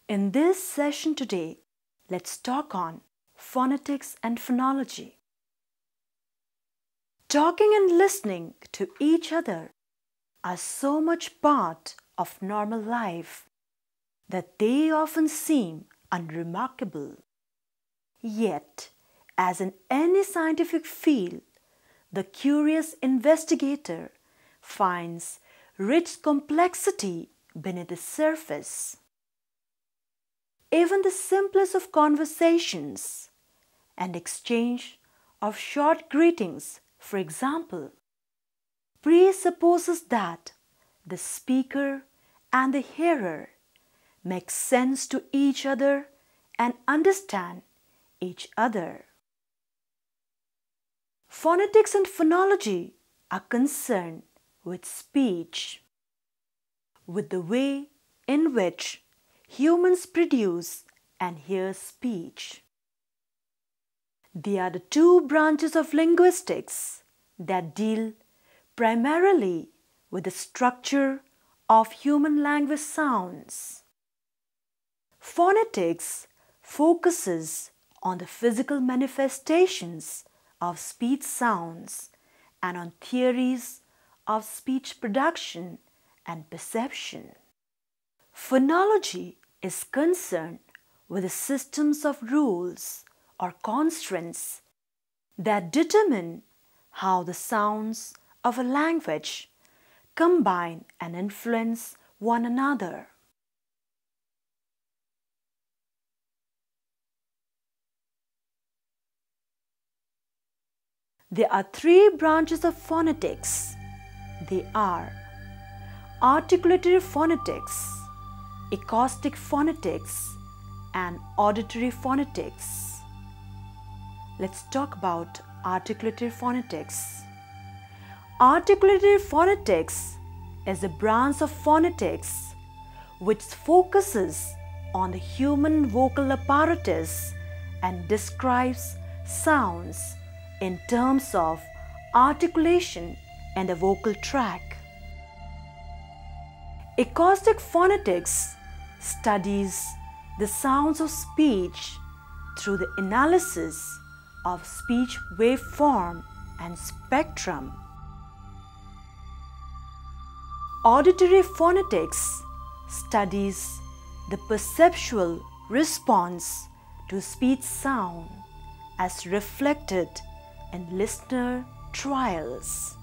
In this session today, let's talk on phonetics and phonology. Talking and listening to each other are so much part of normal life that they often seem unremarkable. Yet, as in any scientific field, the curious investigator finds rich complexity beneath the surface. Even the simplest of conversations and exchange of short greetings, for example, presupposes that the speaker and the hearer make sense to each other and understand each other. Phonetics and phonology are concerned with speech, with the way in which humans produce and hear speech. They are the two branches of linguistics that deal primarily with the structure of human language sounds. Phonetics focuses on the physical manifestations of speech sounds and on theories of speech production and perception. Phonology is concerned with the systems of rules or constraints that determine how the sounds of a language combine and influence one another. There are three branches of phonetics. They are articulatory phonetics, acoustic phonetics, and auditory phonetics. Let's talk about articulatory phonetics. Articulatory phonetics is a branch of phonetics which focuses on the human vocal apparatus and describes sounds in terms of articulation and the vocal tract. Acoustic phonetics studies the sounds of speech through the analysis of speech waveform and spectrum. Auditory phonetics studies the perceptual response to speech sound as reflected in listener trials.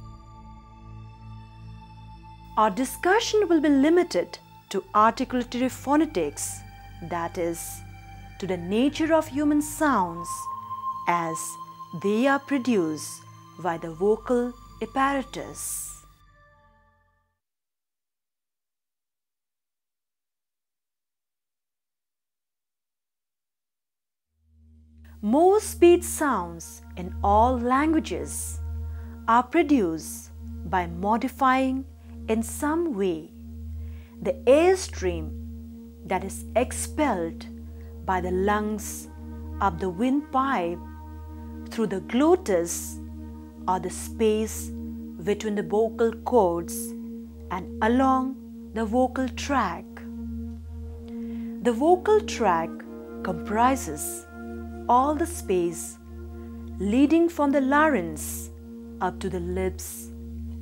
Our discussion will be limited to articulatory phonetics, that is, to the nature of human sounds as they are produced by the vocal apparatus. Most speech sounds in all languages are produced by modifying in some way the airstream that is expelled by the lungs up the windpipe through the glottis or the space between the vocal cords and along the vocal tract. The vocal tract comprises all the space leading from the larynx up to the lips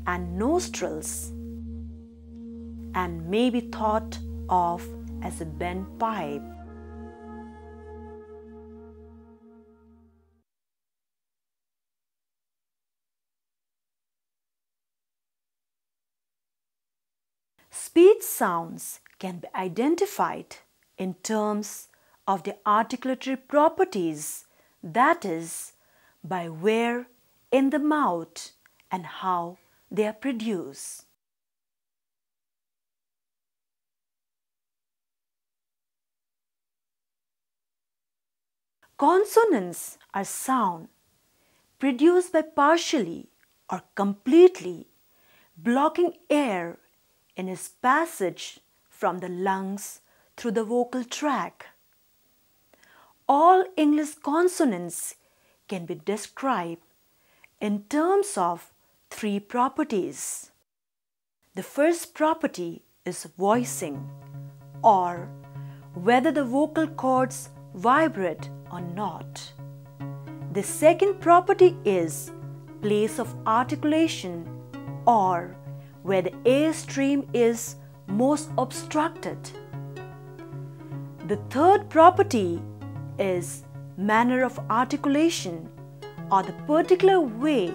and nostrils and may be thought of as a bent pipe. Speech sounds can be identified in terms of their articulatory properties, that is, by where in the mouth and how they are produced. Consonants are sound produced by partially or completely blocking air in its passage from the lungs through the vocal tract. All English consonants can be described in terms of three properties. The first property is voicing or whether the vocal cords vibrate or not. The second property is place of articulation, or where the air stream is most obstructed. The third property is manner of articulation, or the particular way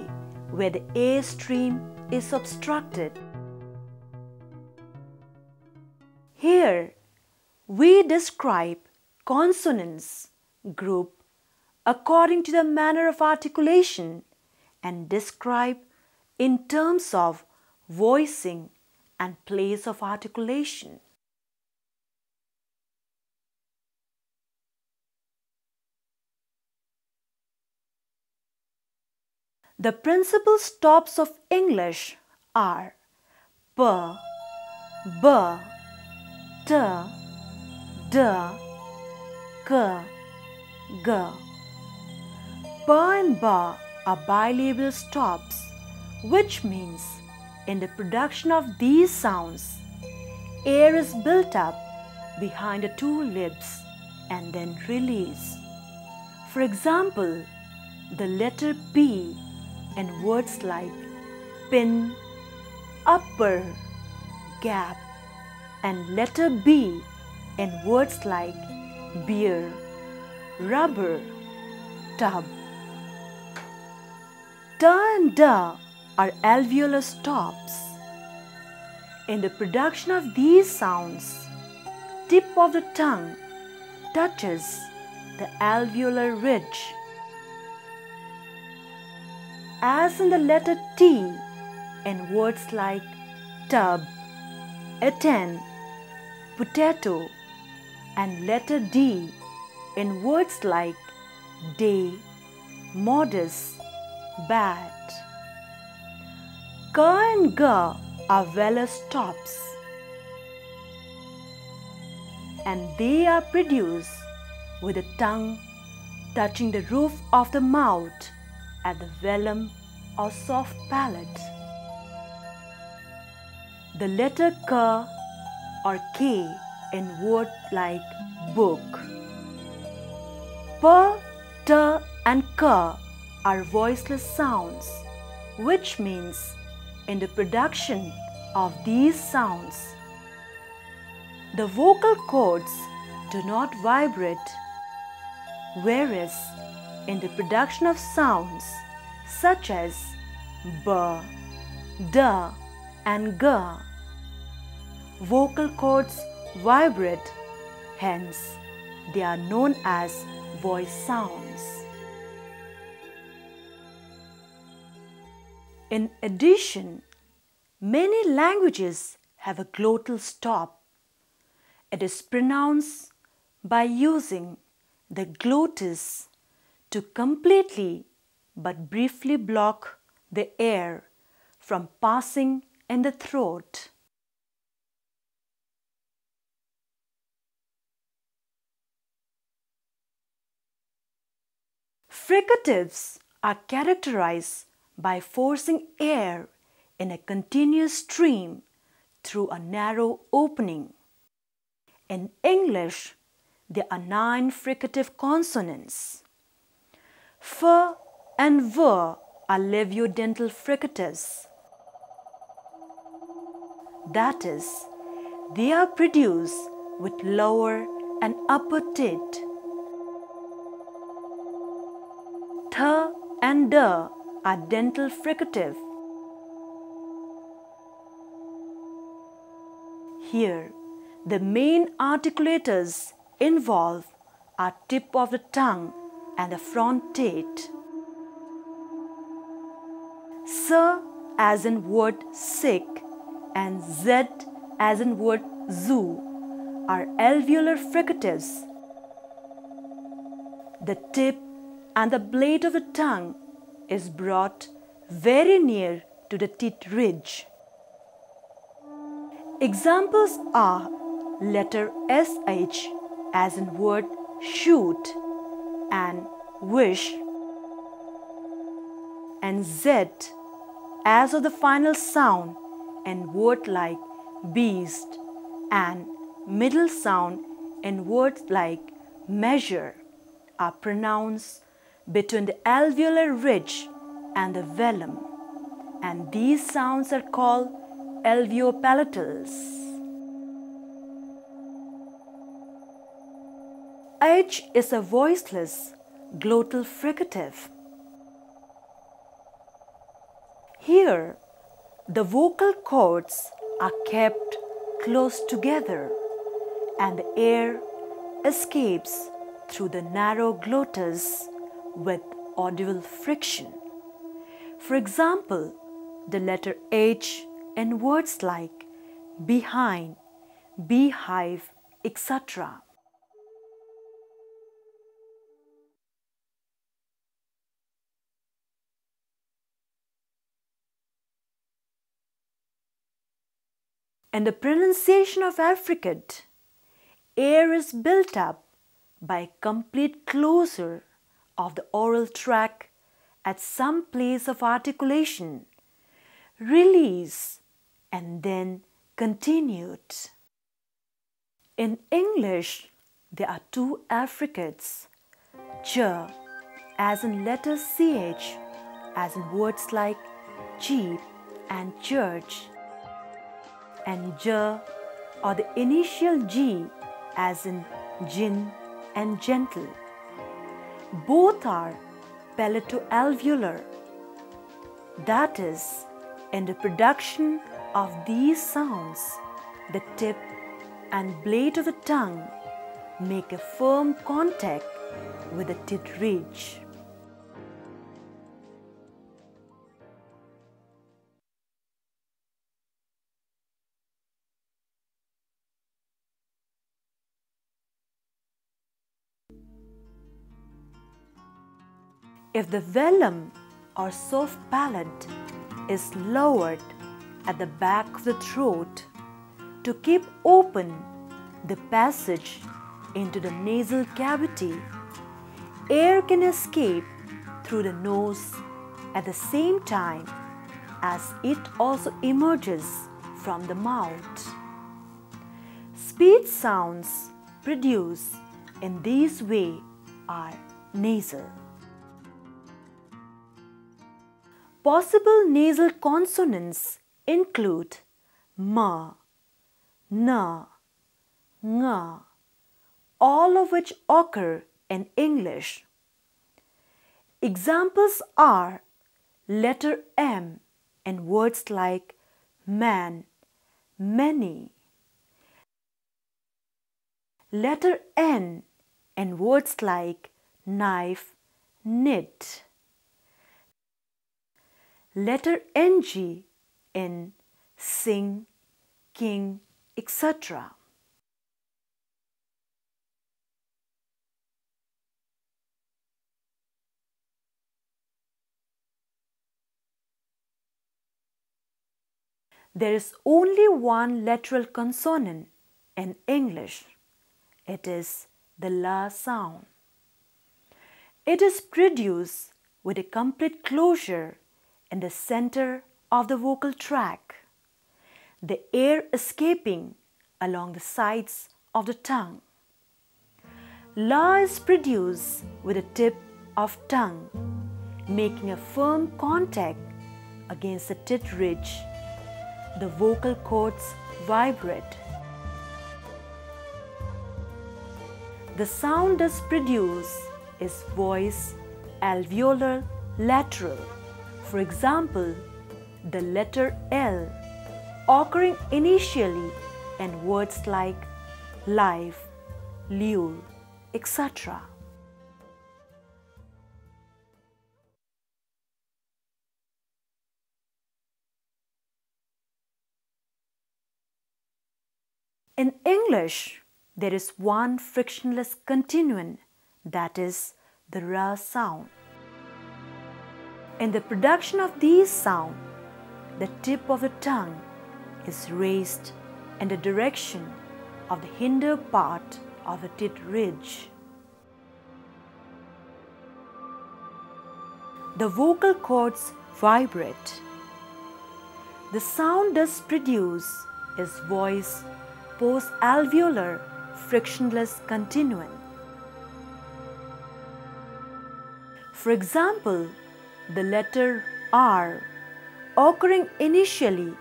where the air stream is obstructed. Here, we describe consonants group according to the manner of articulation and describe in terms of voicing and place of articulation. The principal stops of English are p, b, t, d, k, g. P and b are bilabial stops, which means in the production of these sounds, air is built up behind the two lips and then released. For example, the letter P in words like pin, upper, gap, and letter B in words like beer, rubber, tub. T and D are alveolar stops. In the production of these sounds, tip of the tongue touches the alveolar ridge. As in the letter T in words like tub, attend, potato, and letter D in words like day, modest, bat. K and G are velar stops, and they are produced with the tongue touching the roof of the mouth at the velum or soft palate. The letter K or K in word like book. P, T and K are voiceless sounds, which means in the production of these sounds, the vocal cords do not vibrate, whereas in the production of sounds such as B, D and G, vocal cords vibrate, hence they are known as voice sounds. In addition, many languages have a glottal stop. It is pronounced by using the glottis to completely but briefly block the air from passing in the throat. Fricatives are characterized by forcing air in a continuous stream through a narrow opening. In English, there are 9 fricative consonants. F and V are labiodental fricatives. That is, they are produced with lower and upper teeth. Th and D are dental fricative. Here, the main articulators involved are tip of the tongue and the front teeth. S as in word sick and Z as in word zoo are alveolar fricatives. The tip and the blade of the tongue is brought very near to the teeth ridge. Examples are letter SH as in word shoot and wish, and Z as of the final sound in word like beast and middle sound in words like measure are pronounced between the alveolar ridge and the velum, and these sounds are called alveopalatals. H is a voiceless glottal fricative. Here, the vocal cords are kept close together and the air escapes through the narrow glottis with audible friction. For example, the letter H in words like behind, beehive, etc. In the pronunciation of affricate, air is built up by complete closure of the oral tract at some place of articulation, release, and then continued. In English, there are two affricates, j as in letter ch as in words like jeep and church, and j or the initial g as in gin and gentle. Both are palatoalveolar. That is, in the production of these sounds, the tip and blade of the tongue make a firm contact with the tit ridge. If the velum or soft palate is lowered at the back of the throat to keep open the passage into the nasal cavity, air can escape through the nose at the same time as it also emerges from the mouth. Speech sounds produced in this way are nasal. Possible nasal consonants include m, n, ng, all of which occur in English. Examples are letter M in words like man, many, letter N in words like knife, knit, letter NG in sing, king, etc. There is only one lateral consonant in English. It is the la sound. It is produced with a complete closure in the center of the vocal tract, the air escaping along the sides of the tongue. La is produced with the tip of tongue, making a firm contact against the tit ridge. The vocal cords vibrate. The sound thus produced is voice alveolar lateral. For example, the letter L occurring initially in words like life, lure, etc. In English, there is one frictionless continuant, that is the ra sound. In the production of these sounds, the tip of the tongue is raised in the direction of the hinder part of the tit ridge. The vocal cords vibrate. The sound thus produced is voice post-alveolar frictionless continuum. For example, the letter R occurring initially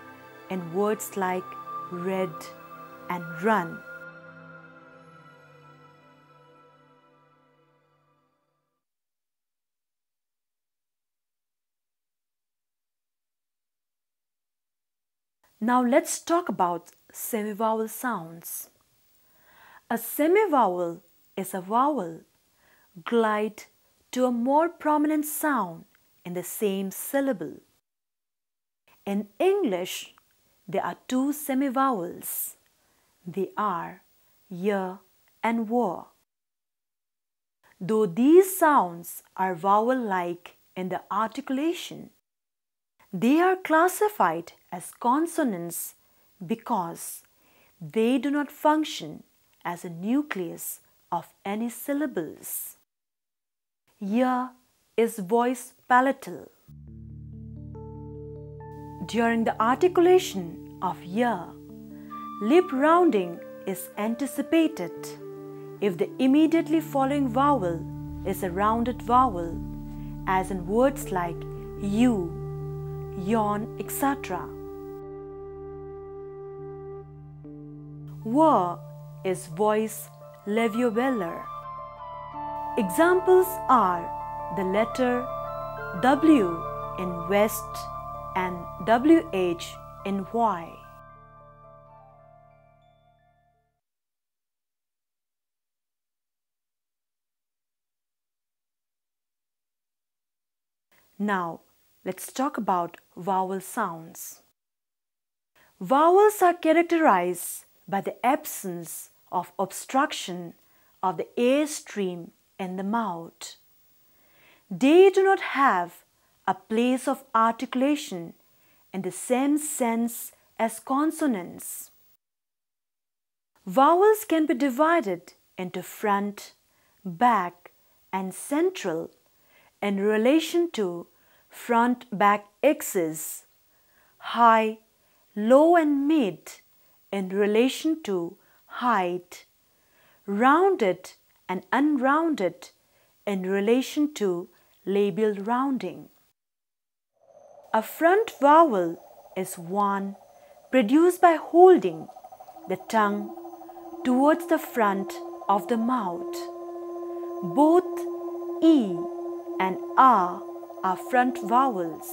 in words like read and run. Now let's talk about semivowel sounds. A semivowel is a vowel glide to a more prominent sound in the same syllable. In English, there are two semivowels. They are y and w. Though these sounds are vowel-like in the articulation, they are classified as consonants because they do not function as a nucleus of any syllables. Y is voice palatal. During the articulation of y, lip rounding is anticipated if the immediately following vowel is a rounded vowel, as in words like you, yawn, etc. W is voice labiobellar. Examples are the letter W in west and WH in Y. Now, let's talk about vowel sounds. Vowels are characterized by the absence of obstruction of the air stream in the mouth. They do not have a place of articulation in the same sense as consonants. Vowels can be divided into front, back, and central in relation to front-back axis, high, low, and mid in relation to height, rounded and unrounded in relation to labial rounding. A front vowel is one produced by holding the tongue towards the front of the mouth. Both E and A are front vowels.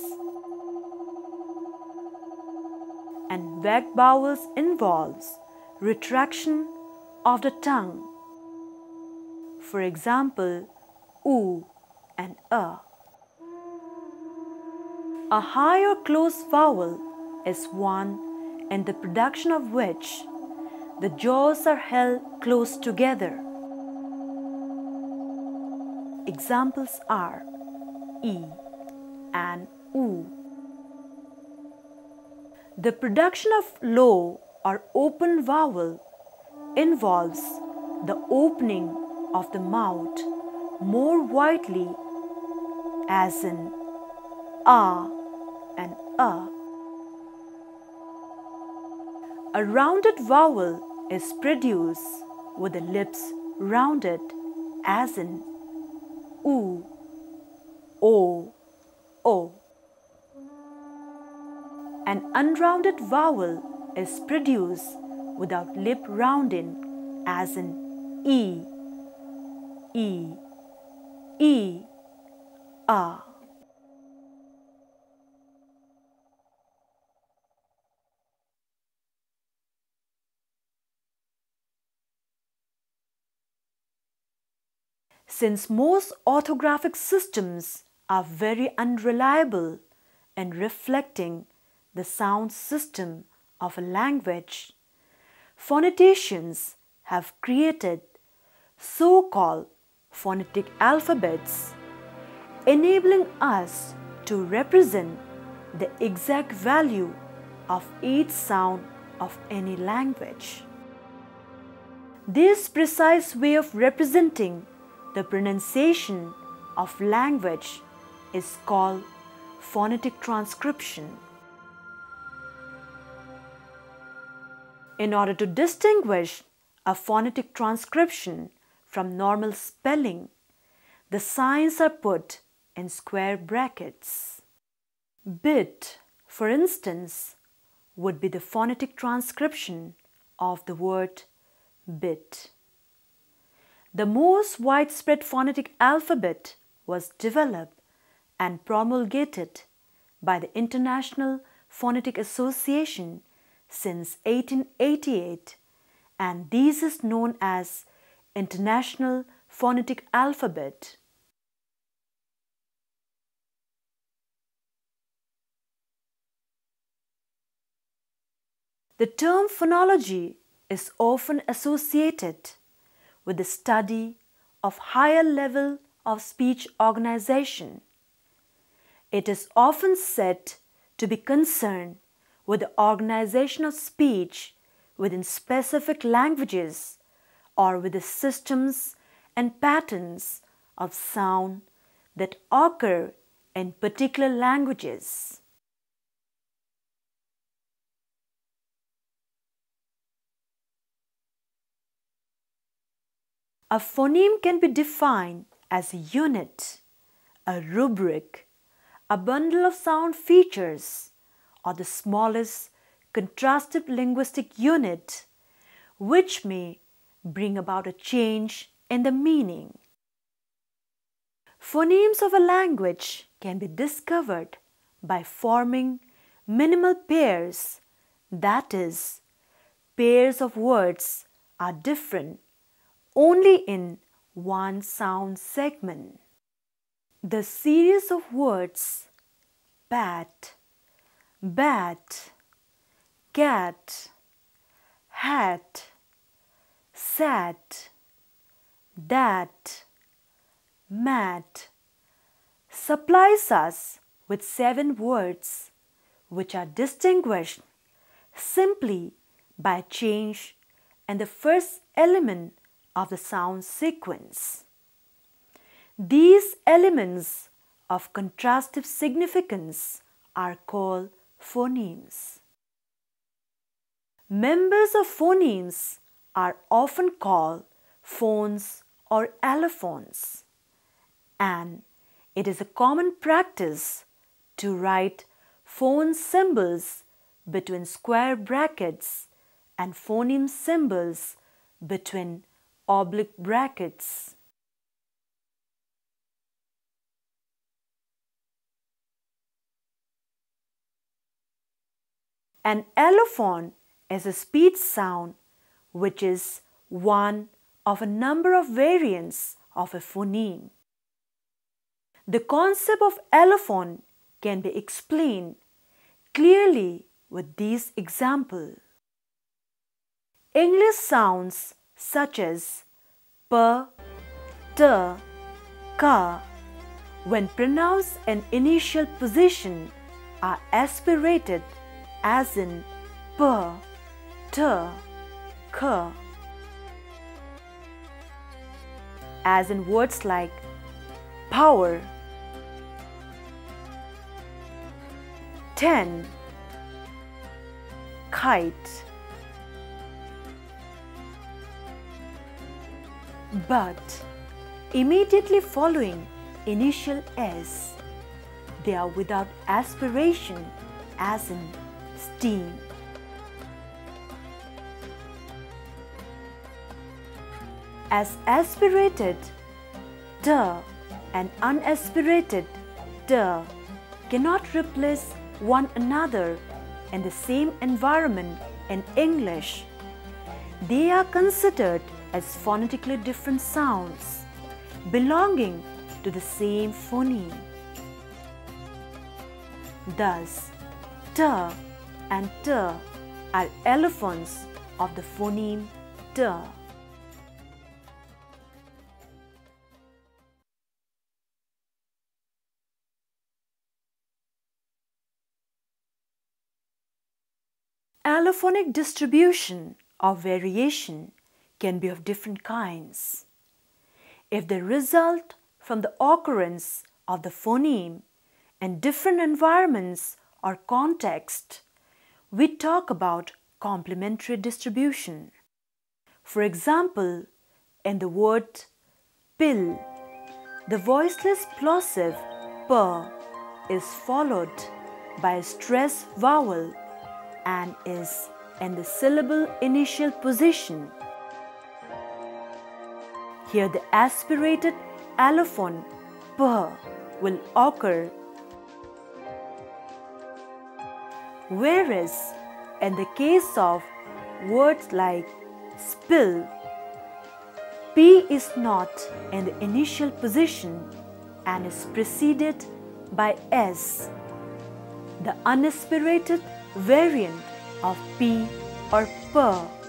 And back vowels involves retraction of the tongue. For example, U and A. A high or close vowel is one in the production of which the jaws are held close together. Examples are E and U. The production of low or open vowel involves the opening of the mouth more widely, as in A and A. A rounded vowel is produced with the lips rounded, as in U, O, O. An unrounded vowel is produced without lip rounding, as in E, E, E, A. Since most orthographic systems are very unreliable in reflecting the sound system of a language, phoneticians have created so-called phonetic alphabets, enabling us to represent the exact value of each sound of any language. This precise way of representing the pronunciation of language is called phonetic transcription. In order to distinguish a phonetic transcription from normal spelling, the signs are put in square brackets. Bit, for instance, would be the phonetic transcription of the word bit. The most widespread phonetic alphabet was developed and promulgated by the International Phonetic Association since 1888, and this is known as International Phonetic Alphabet. The term phonology is often associated with the study of higher level of speech organization. It is often said to be concerned with the organization of speech within specific languages or with the systems and patterns of sound that occur in particular languages. A phoneme can be defined as a unit, a rubric, a bundle of sound features, or the smallest contrastive linguistic unit, which may bring about a change in the meaning. Phonemes of a language can be discovered by forming minimal pairs, that is, pairs of words are different only in one sound segment. The series of words bat, bat, cat, hat, sat, dat, mat supplies us with 7 words which are distinguished simply by change in the first element of the sound sequence. These elements of contrastive significance are called phonemes. Members of phonemes are often called phones or allophones, and it is a common practice to write phone symbols between square brackets and phoneme symbols between oblique brackets. An allophone is a speech sound which is one of a number of variants of a phoneme. The concept of allophone can be explained clearly with these examples. English sounds such as p, t, ka, when pronounced in initial position, are aspirated as in p, t, k, as in words like power, 10, kite. But immediately following initial S, they are without aspiration as in steam. As aspirated t and unaspirated t cannot replace one another in the same environment in English, they are considered as phonetically different sounds belonging to the same phoneme. Thus, t and t are allophones of the phoneme t. Allophonic distribution or variation can be of different kinds. If they result from the occurrence of the phoneme in different environments or context, we talk about complementary distribution. For example, in the word pill, the voiceless plosive p is followed by a stressed vowel and is in the syllable initial position. Here the aspirated allophone p will occur, whereas in the case of words like spill, p is not in the initial position and is preceded by s, the unaspirated variant of p or p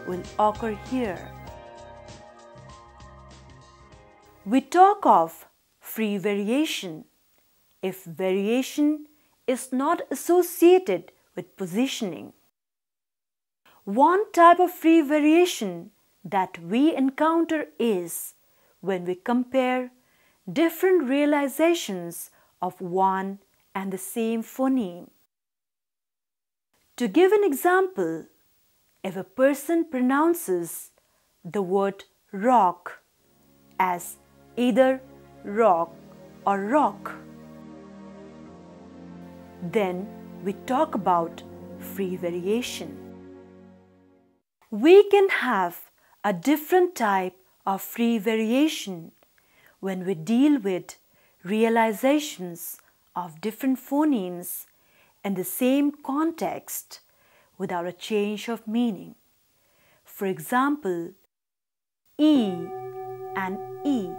will occur here. We talk of free variation if variation is not associated with positioning. One type of free variation that we encounter is when we compare different realizations of one and the same phoneme. To give an example, if a person pronounces the word rock as either rock or rock, then we talk about free variation. We can have a different type of free variation when we deal with realizations of different phonemes in the same context without a change of meaning. For example, E and E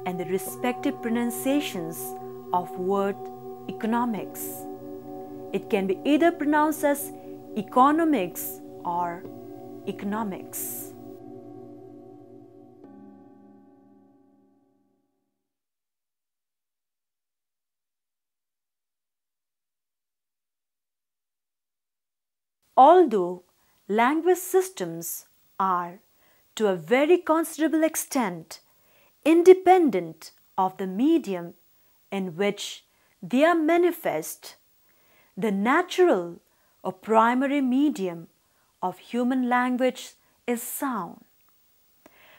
and the respective pronunciations of word economics. It can be either pronounced as economics or economics. Although language systems are, to a very considerable extent, independent of the medium in which they are manifest, the natural or primary medium of human language is sound.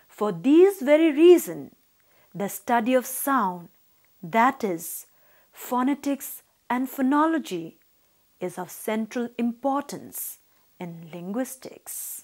For this very reason, the study of sound, that is, phonetics and phonology, is of central importance in linguistics.